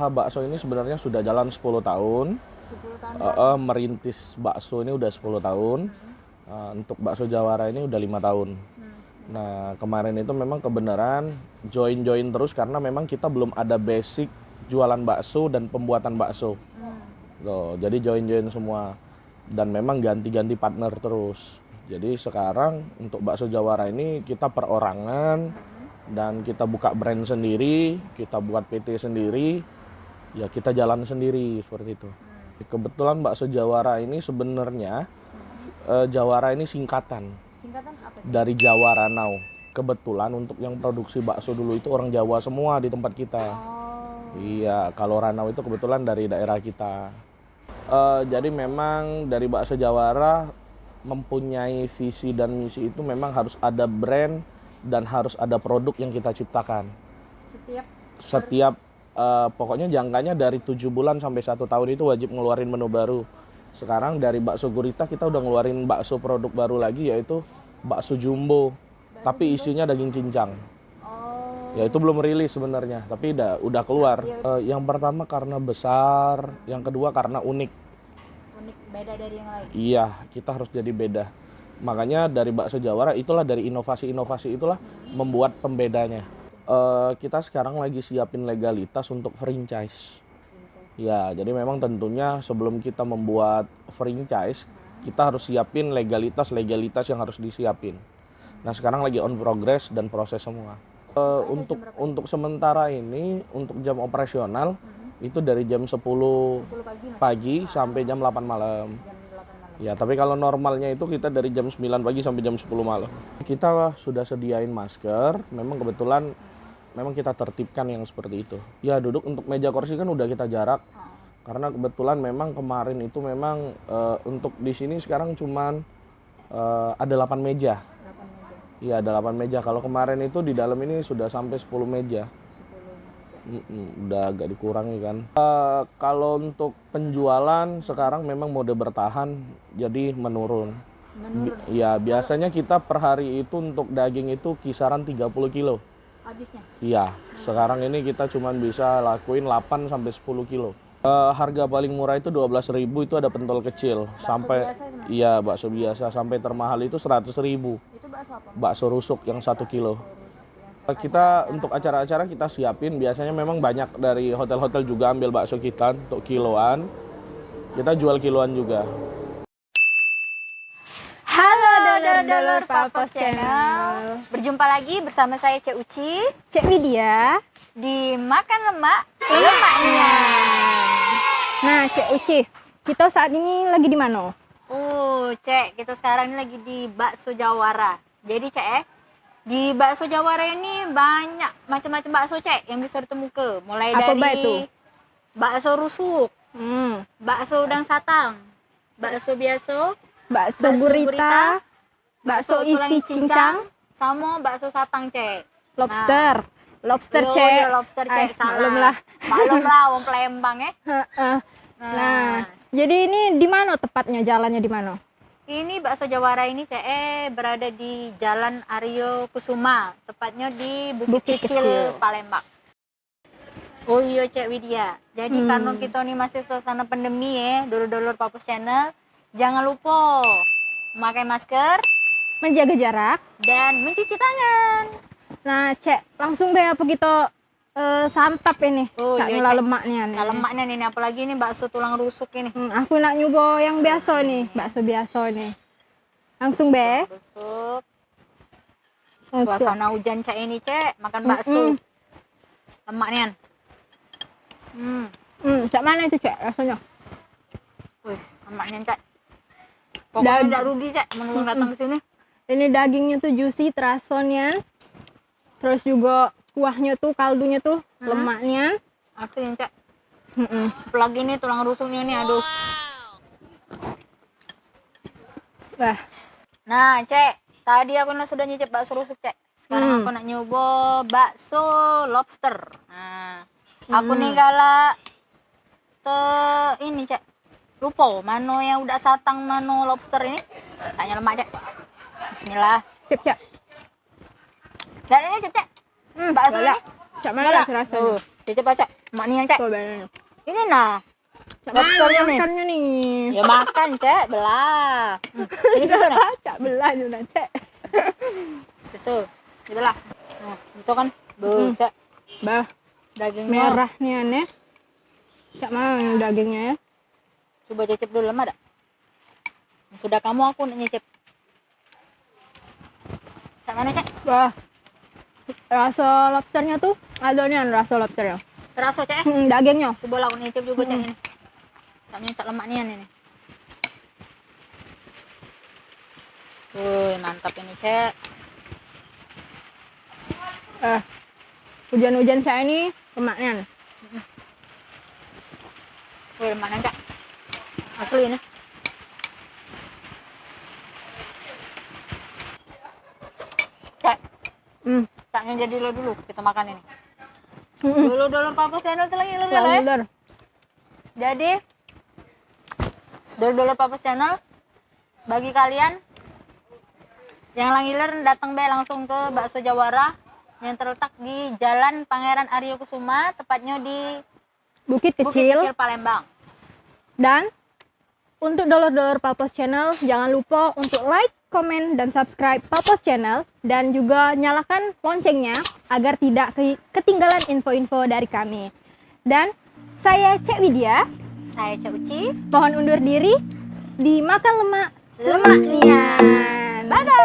usaha bakso ini sebenarnya sudah jalan 10 tahun. 10 tahun. Merintis bakso ini udah 10 tahun. Untuk bakso Jawara ini udah 5 tahun. Nah, kemarin itu memang kebenaran join terus karena memang kita belum ada basic jualan bakso dan pembuatan bakso. Loh, jadi join semua. Dan memang ganti-ganti partner terus. Jadi sekarang untuk bakso Jawara ini kita perorangan dan kita buka brand sendiri, kita buat PT sendiri, ya kita jalan sendiri seperti itu. Kebetulan bakso Jawara ini sebenarnya Jawara ini singkatan. Singkatan apa? Dari Jawa Ranau. Kebetulan untuk yang produksi bakso dulu itu orang Jawa semua di tempat kita. Iya, kalau Ranau itu kebetulan dari daerah kita. Jadi memang dari bakso Jawara mempunyai visi dan misi itu memang harus ada brand dan harus ada produk yang kita ciptakan. Setiap pokoknya jangkanya dari 7 bulan sampai 1 tahun itu wajib ngeluarin menu baru. Sekarang dari bakso gurita kita udah ngeluarin bakso produk baru lagi yaitu bakso jumbo. Tapi isinya daging cincang. Ya itu belum rilis sebenarnya, tapi udah keluar. Yang pertama karena besar, yang kedua karena unik. Unik, beda dari yang lain. Iya, kita harus jadi beda. Makanya dari bakso Jawara itulah dari inovasi-inovasi itulah membuat pembedanya. Kita sekarang lagi siapin legalitas untuk franchise. Ya, jadi memang tentunya sebelum kita membuat franchise, kita harus siapin legalitas yang harus disiapin. Nah, sekarang lagi on progress dan proses semua. Untuk sementara ini, untuk jam operasional, itu dari jam 10 pagi sampai jam 8 malam. Ya, tapi kalau normalnya itu kita dari jam 9 pagi sampai jam 10 malam. Kita sudah sediain masker, memang kebetulan memang kita tertibkan yang seperti itu. Ya, duduk untuk meja kursi kan udah kita jarak. Karena kebetulan memang kemarin itu memang untuk di sini sekarang cuman ada 8 meja. Iya, ada 8 meja. Kalau kemarin itu di dalam ini sudah sampai 10 meja. Udah agak dikurangi kan. Kalau untuk penjualan sekarang memang mode bertahan, jadi menurun. Ya, biasanya kita per hari itu untuk daging itu kisaran 30 kilo. Habisnya? Iya, sekarang ini kita cuma bisa lakuin 8 sampai 10 kilo. Harga paling murah itu 12.000 itu ada pentol kecil. Sampai biasa, iya, bakso biasa. Sampai termahal itu 100.000. Itu bakso apa? Bakso rusuk yang 1 kilo. Kita untuk acara-acara kita siapin, biasanya memang banyak dari hotel-hotel juga ambil bakso kita untuk kiloan. Kita jual kiloan juga. Halo dulur-dulur Papos Channel. Berjumpa lagi bersama saya Cek Uci, Cek Widya di Makan Lemak Lemaknya. Nah, Cek Uci, kita saat ini lagi di mana? Cek, kita sekarang ini lagi di Bakso Jawara. Jadi Cek, di Bakso Jawara ini banyak macam-macam bakso Cek yang bisa ditemukan. Mulai Apa dari itu? bakso rusuk, bakso udang satang, bakso biasa, Bakso gurita, bakso tulang isi cincang, sama bakso satang Cek. lobster. Lobster, Yo, Cek. iya, lobster Cek, salah. Maklum lah, wong Palembang ya. Nah, jadi ini di mana tepatnya, jalannya di mana? Ini Bakso Jawara ini Cek berada di Jalan Aryo Kusuma, tepatnya di Bukit Kecil, Palembang. Oh iya Cek Widya, jadi karena kita nih masih suasana pandemi ya, dulur-dulur Papos Channel, jangan lupa memakai masker, Menjaga jarak. dan mencuci tangan. Nah, Cek, langsung deh apa kita santap ini. Oh Saat iya, nyola Cek. lemaknya nih. Nah, lemaknya nih, apalagi ini bakso tulang rusuk ini. Aku nak nyoba yang biasa nih, bakso biasa nih. Langsung be. Rusuk. Oke. Suasana hujan Cek ini Cek, makan bakso. Lemaknya. Cak mana itu, Cek, rasanya? Wih, lemaknya Cek. Pokoknya tidak rugi Cek, menurut datang ke sini. Ini dagingnya tuh juicy, terasonnya. Terus juga kuahnya tuh, kaldunya tuh, lemaknya. Asli Cek. Apalagi ini tulang rusuknya nih, aduh. Wah, Nah Cek, tadi aku sudah nyicip bakso rusuk Cek. Sekarang aku nak nyoba bakso lobster. Nah, aku nih galak ini Cek. Lupa mana yang udah satang, mana lobster ini. Tanya lemak Cek. Bismillah. Cek. Dan ini Cek. Bakso ini. Cak mana rasanya? Cecep lah, Cak. Mak nih yang, Cak. Coba ini. Ini nah. Lobsternya nih. Makannya nih. Ya makan, Cak. Belah. Ini susu nah. Cak belah juga, Cak. Susu. Dibelah. Nah, itu kan. Cak. Bah, Dagingnya. merah nih aneh. Cak mau yang dagingnya ya. Coba cecep dulu, lama dah. Sudah kamu aku nak nyecep. Cak mana, Cak? Wah, rasa lobsternya tuh ada nih rasa lobsternya. Terasa, Cak, Dagingnya. Coba lah aku nyecep juga, Cak, ini. Caknya Cak lemak nih ini. Wih, mantap ini, Cak. Hujan-hujan saya ini lemaknya. Wih, lemaknya, Cak. Asli ini. Cak, Caknya jadi lo dulu, kita makan ini. Dulu Papa channel tuh lagi lur ya. Bener. Jadi dulu Papa channel bagi kalian yang langiler datang be langsung ke Bakso Jawara yang terletak di Jalan Pangeran Aryo Kusuma, tepatnya di Bukit Bukit Kecil. Kecil Palembang. Dan untuk download Papos Channel, jangan lupa untuk like, komen, dan subscribe Papos Channel. Dan juga nyalakan loncengnya agar tidak ketinggalan info-info dari kami. Dan saya Cek Widya, Saya Cek Uci. mohon undur diri. Dimakan lemak, Lemak nian. Bye-bye.